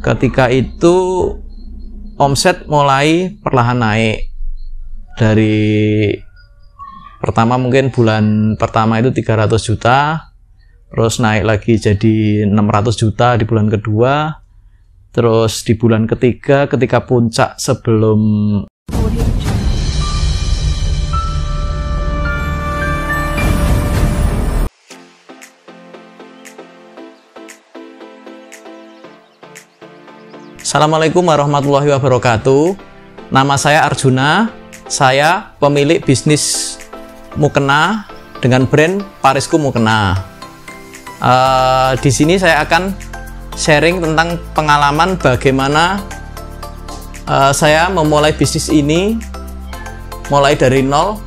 Ketika itu omset mulai perlahan naik. Dari pertama mungkin bulan pertama itu 300 juta, terus naik lagi jadi 600 juta di bulan kedua, terus di bulan ketiga ketika puncak sebelum Assalamualaikum warahmatullahi wabarakatuh. Nama saya Arjuna. Saya pemilik bisnis mukena dengan brand Parisku Mukena. Di sini saya akan sharing tentang pengalaman bagaimana saya memulai bisnis ini mulai dari nol.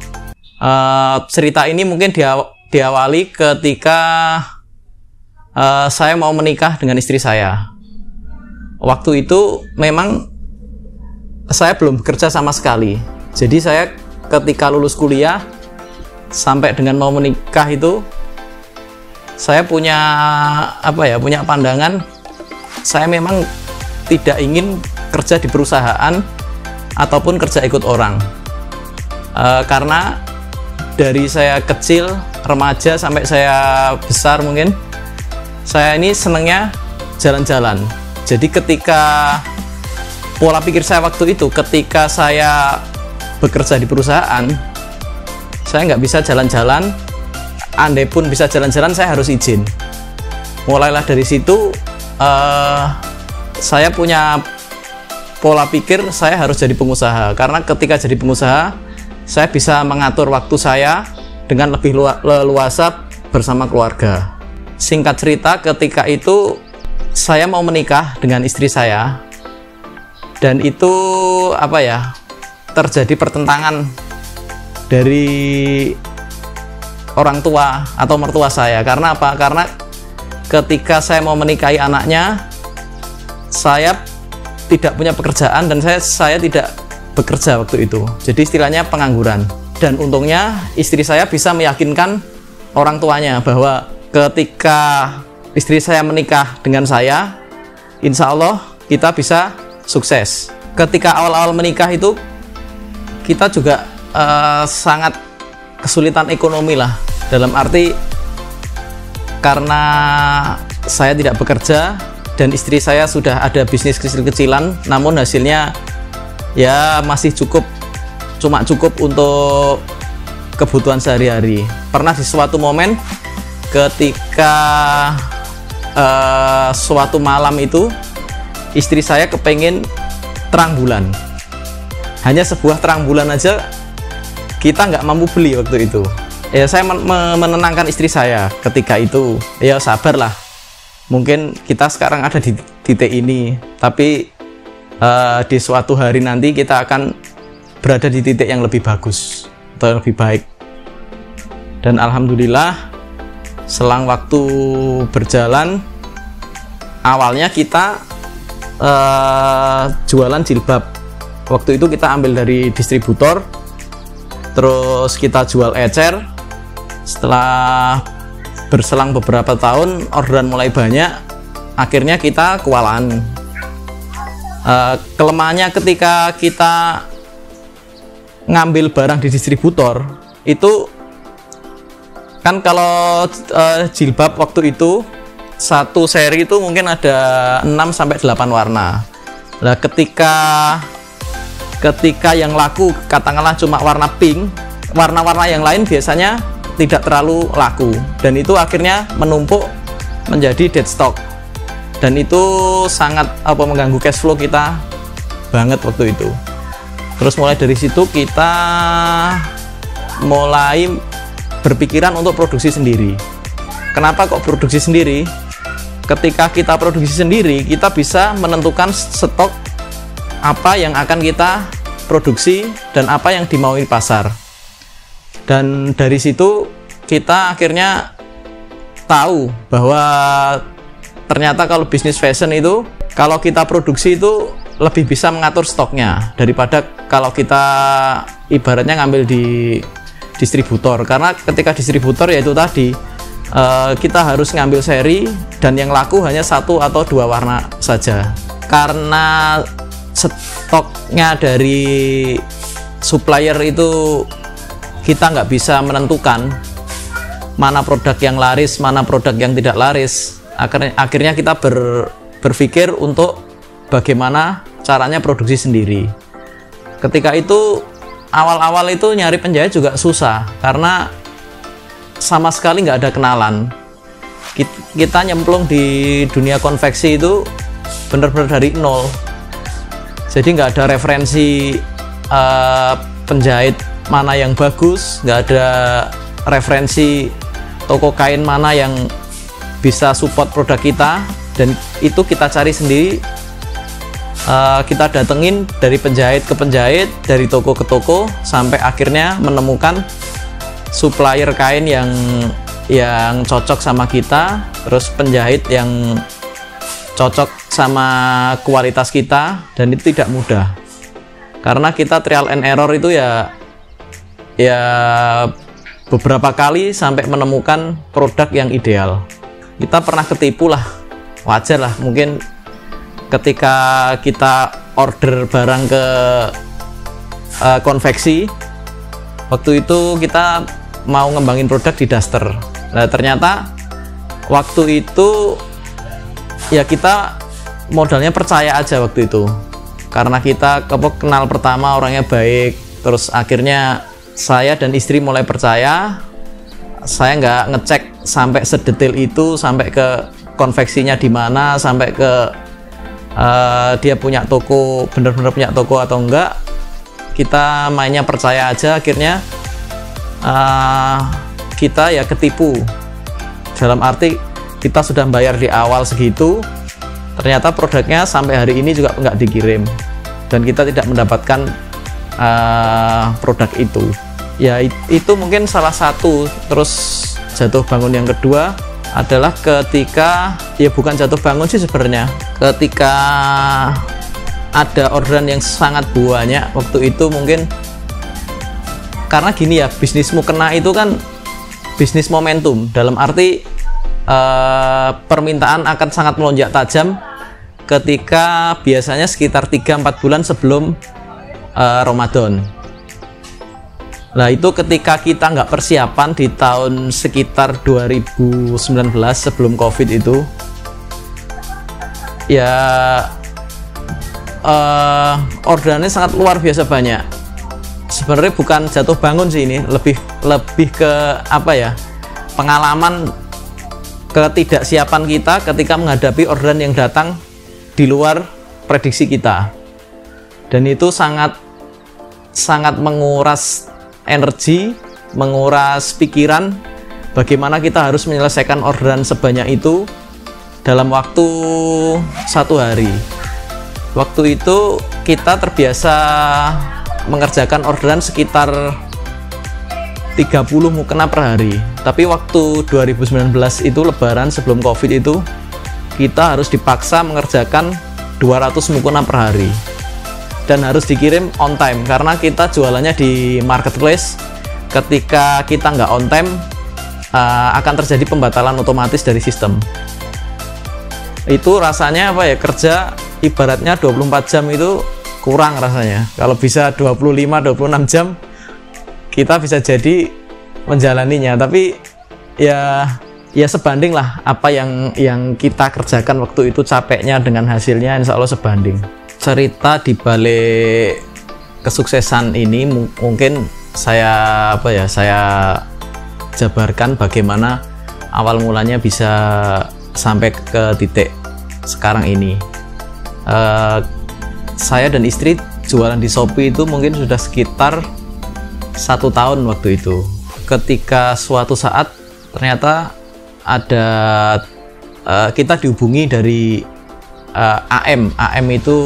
Cerita ini mungkin diawali ketika saya mau menikah dengan istri saya. Waktu itu memang saya belum bekerja sama sekali. Jadi saya ketika lulus kuliah sampai dengan mau menikah itu saya punya punya pandangan saya memang tidak ingin kerja di perusahaan ataupun kerja ikut orang. Karena dari saya kecil, remaja sampai saya besar mungkin saya ini senangnya jalan-jalan. Jadi ketika pola pikir saya waktu itu, ketika saya bekerja di perusahaan, saya nggak bisa jalan-jalan. Andai pun bisa jalan-jalan, saya harus izin. Mulailah dari situ, saya punya pola pikir saya harus jadi pengusaha. Karena ketika jadi pengusaha, saya bisa mengatur waktu saya dengan lebih leluasa bersama keluarga. Singkat cerita, ketika itu saya mau menikah dengan istri saya, dan itu terjadi pertentangan dari orang tua atau mertua saya. Karena apa? Karena ketika saya mau menikahi anaknya, saya tidak punya pekerjaan dan saya tidak bekerja waktu itu. Jadi istilahnya pengangguran. Dan untungnya istri saya bisa meyakinkan orang tuanya bahwa ketika istri saya menikah dengan saya, insya Allah kita bisa sukses. Ketika awal-awal menikah itu kita juga sangat kesulitan ekonomi lah. Dalam arti karena saya tidak bekerja dan istri saya sudah ada bisnis kecil-kecilan, namun hasilnya ya masih cuma cukup untuk kebutuhan sehari-hari. Pernah di suatu momen ketika suatu malam itu istri saya kepengen terang bulan. Hanya sebuah terang bulan aja kita nggak mampu beli waktu itu. Ya saya menenangkan istri saya ketika itu. Ya sabarlah. Mungkin kita sekarang ada di titik ini, tapi di suatu hari nanti kita akan berada di titik yang lebih bagus atau lebih baik. Dan alhamdulillah selang waktu berjalan, awalnya kita jualan jilbab. Waktu itu kita ambil dari distributor, terus kita jual ecer. Setelah berselang beberapa tahun, orderan mulai banyak, akhirnya kita kewalahan. Kelemahannya ketika kita ngambil barang di distributor itu kan kalau jilbab waktu itu satu seri itu mungkin ada 6-8 warna. Nah, ketika yang laku katakanlah cuma warna pink, warna-warna yang lain biasanya tidak terlalu laku, dan itu akhirnya menumpuk menjadi dead stock, dan itu sangat mengganggu cash flow kita banget waktu itu. Terus mulai dari situ kita mulai berpikiran untuk produksi sendiri. Kenapa kok produksi sendiri? Ketika kita produksi sendiri, kita bisa menentukan stok apa yang akan kita produksi dan apa yang dimaui pasar. Dan dari situ kita akhirnya tahu bahwa ternyata kalau bisnis fashion itu, kalau kita produksi itu lebih bisa mengatur stoknya daripada kalau kita ibaratnya ngambil di distributor. Karena ketika distributor yaitu tadi kita harus ngambil seri dan yang laku hanya 1 atau 2 warna saja. karena stoknya dari supplier itu kita nggak bisa menentukan mana produk yang laris, mana produk yang tidak laris. Akhirnya kita berpikir untuk bagaimana caranya produksi sendiri. Ketika itu awal-awal itu nyari penjahit juga susah karena sama sekali nggak ada kenalan. Kita nyemplung di dunia konveksi itu benar-benar dari nol. Jadi nggak ada referensi penjahit mana yang bagus, nggak ada referensi toko kain mana yang bisa support produk kita, dan itu kita cari sendiri. Kita datengin dari penjahit ke penjahit, dari toko ke toko, sampai akhirnya menemukan supplier kain yang cocok sama kita, terus penjahit yang cocok sama kualitas kita. Dan itu tidak mudah karena kita trial and error itu ya beberapa kali sampai menemukan produk yang ideal. Kita pernah ketipu lah, wajar lah mungkin ketika kita order barang ke konveksi. Waktu itu kita mau ngembangin produk di daster. Nah ternyata waktu itu ya kita modalnya percaya aja waktu itu, karena kita kenal pertama, orangnya baik. Terus akhirnya saya dan istri mulai percaya. Saya nggak ngecek sampai sedetail itu, sampai ke konveksinya di mana, sampai ke dia punya toko, bener-bener punya toko atau enggak. Kita mainnya percaya aja. Akhirnya kita ya ketipu, dalam arti kita sudah bayar di awal segitu, ternyata produknya sampai hari ini juga nggak dikirim, dan kita tidak mendapatkan produk itu. Ya itu mungkin salah satu. Terus jatuh bangun yang kedua adalah ketika, ya bukan jatuh bangun sih sebenarnya, ketika ada orderan yang sangat banyak waktu itu. Mungkin karena gini ya, bisnis mukena itu kan bisnis momentum, dalam arti permintaan akan sangat melonjak tajam ketika biasanya sekitar 3-4 bulan sebelum Ramadan. Nah itu ketika kita nggak persiapan di tahun sekitar 2019 sebelum COVID itu, ya orderannya sangat luar biasa banyak. Sebenarnya bukan jatuh bangun sih, ini lebih ke apa ya, pengalaman ketidaksiapan kita ketika menghadapi orderan yang datang di luar prediksi kita. Dan itu sangat menguras energi, menguras pikiran, bagaimana kita harus menyelesaikan orderan sebanyak itu dalam waktu 1 hari. Waktu itu kita terbiasa mengerjakan orderan sekitar 30 mukena per hari, tapi waktu 2019 itu lebaran sebelum COVID itu, kita harus dipaksa mengerjakan 200 mukena per hari dan harus dikirim on time karena kita jualannya di marketplace. Ketika kita nggak on time, akan terjadi pembatalan otomatis dari sistem. Itu rasanya apa ya, kerja ibaratnya 24 jam itu kurang rasanya. Kalau bisa 25-26 jam kita bisa jadi menjalaninya, tapi ya sebanding lah apa yang kita kerjakan waktu itu, capeknya dengan hasilnya insya Allah sebanding. Cerita di balik kesuksesan ini mungkin saya jabarkan bagaimana awal mulanya bisa sampai ke titik sekarang ini. Saya dan istri jualan di Shopee itu mungkin sudah sekitar 1 tahun waktu itu. Ketika suatu saat ternyata ada kita dihubungi dari AM itu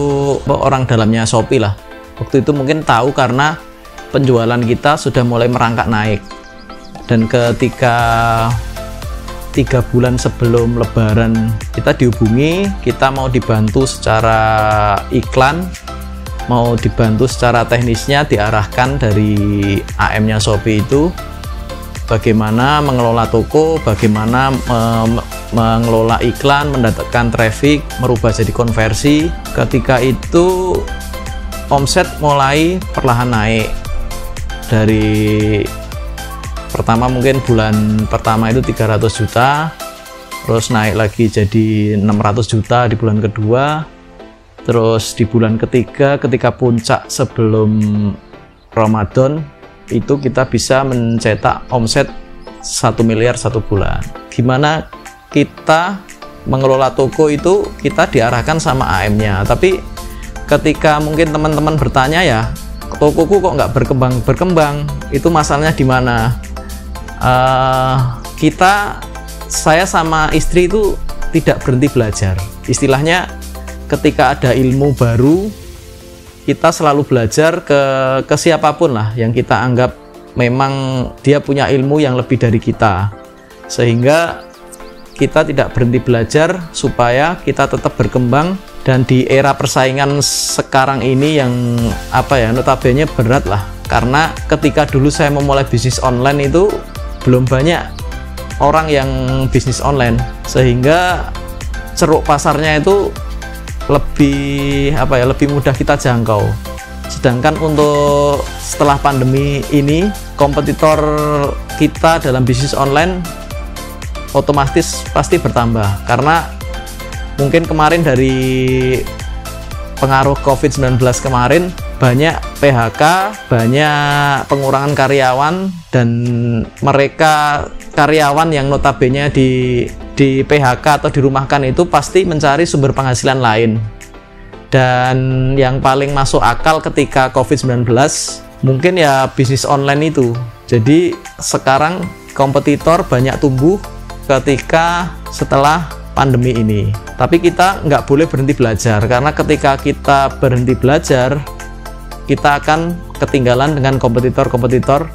orang dalamnya Shopee lah. Waktu itu mungkin tahu karena penjualan kita sudah mulai merangkak naik, dan ketika 3 bulan sebelum Lebaran kita dihubungi, kita mau dibantu secara iklan, mau dibantu secara teknisnya, diarahkan dari AM-nya Shopee itu bagaimana mengelola toko, bagaimana mengelola iklan, mendatangkan traffic, merubah jadi konversi. Ketika itu omset mulai perlahan naik. Dari pertama mungkin bulan pertama itu 300 juta, terus naik lagi jadi 600 juta di bulan kedua, terus di bulan ketiga ketika puncak sebelum Ramadan itu kita bisa mencetak omset 1 miliar satu bulan. Gimana kita mengelola toko itu kita diarahkan sama AM-nya, tapi ketika mungkin teman-teman bertanya ya, tokoku kok nggak berkembang, itu masalahnya di mana? Saya sama istri itu tidak berhenti belajar. Istilahnya ketika ada ilmu baru, kita selalu belajar ke siapapun lah yang kita anggap memang dia punya ilmu yang lebih dari kita, sehingga kita tidak berhenti belajar supaya kita tetap berkembang. Dan di era persaingan sekarang ini yang notabene berat lah, karena ketika dulu saya memulai bisnis online itu belum banyak orang yang bisnis online, sehingga ceruk pasarnya itu lebih mudah kita jangkau. Sedangkan untuk setelah pandemi ini, kompetitor kita dalam bisnis online otomatis pasti bertambah, karena mungkin kemarin dari pengaruh COVID-19 kemarin banyak PHK, banyak pengurangan karyawan, dan mereka karyawan yang notabene di PHK atau dirumahkan itu pasti mencari sumber penghasilan lain. Dan yang paling masuk akal ketika COVID-19 mungkin ya bisnis online itu. Jadi sekarang kompetitor banyak tumbuh ketika setelah pandemi ini. Tapi kita nggak boleh berhenti belajar, karena ketika kita berhenti belajar, kita akan ketinggalan dengan kompetitor-kompetitor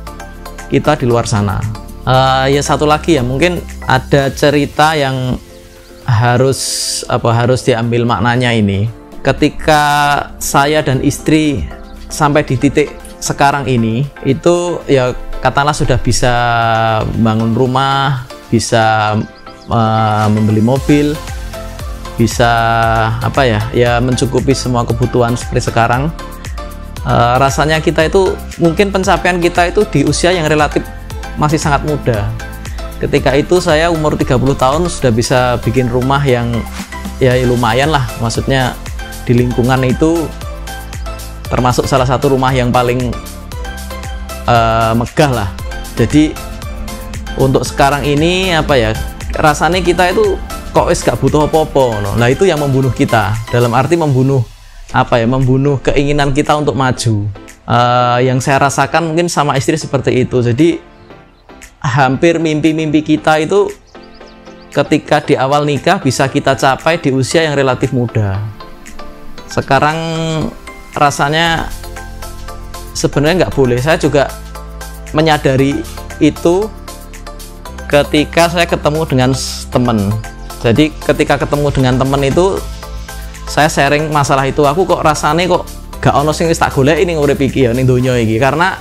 kita di luar sana. Ya satu lagi ya, mungkin ada cerita yang harus diambil maknanya ini. Ketika saya dan istri sampai di titik sekarang ini, itu ya katakanlah sudah bisa bangun rumah, bisa membeli mobil, bisa mencukupi semua kebutuhan seperti sekarang. Rasanya kita itu mungkin pencapaian kita itu di usia yang relatif masih sangat muda. Ketika itu saya umur 30 tahun sudah bisa bikin rumah yang ya lumayan lah, maksudnya di lingkungan itu termasuk salah satu rumah yang paling megah lah. Jadi untuk sekarang ini rasanya kita itu kok gak butuh apa-apa. Nah itu yang membunuh kita, dalam arti membunuh keinginan kita untuk maju. Yang saya rasakan mungkin sama istri seperti itu. Jadi hampir mimpi-mimpi kita itu ketika di awal nikah bisa kita capai di usia yang relatif muda. Sekarang rasanya sebenarnya nggak boleh. Saya juga menyadari itu ketika saya ketemu dengan teman. Jadi ketika ketemu dengan teman itu saya sharing masalah itu. Aku kok rasanya kok gak ono sing wis tak golek ini urip iki ya ning donya iki, karena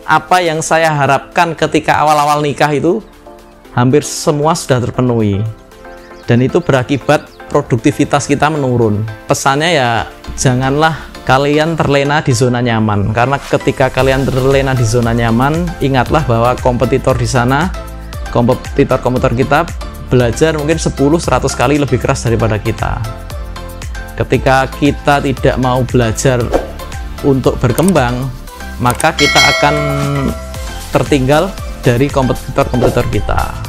apa yang saya harapkan ketika awal-awal nikah itu hampir semua sudah terpenuhi, dan itu berakibat produktivitas kita menurun. Pesannya ya janganlah kalian terlena di zona nyaman, karena ketika kalian terlena di zona nyaman, ingatlah bahwa kompetitor di sana, kompetitor kita belajar mungkin 10-100 kali lebih keras daripada kita. Ketika kita tidak mau belajar untuk berkembang, maka kita akan tertinggal dari kompetitor-kompetitor kita.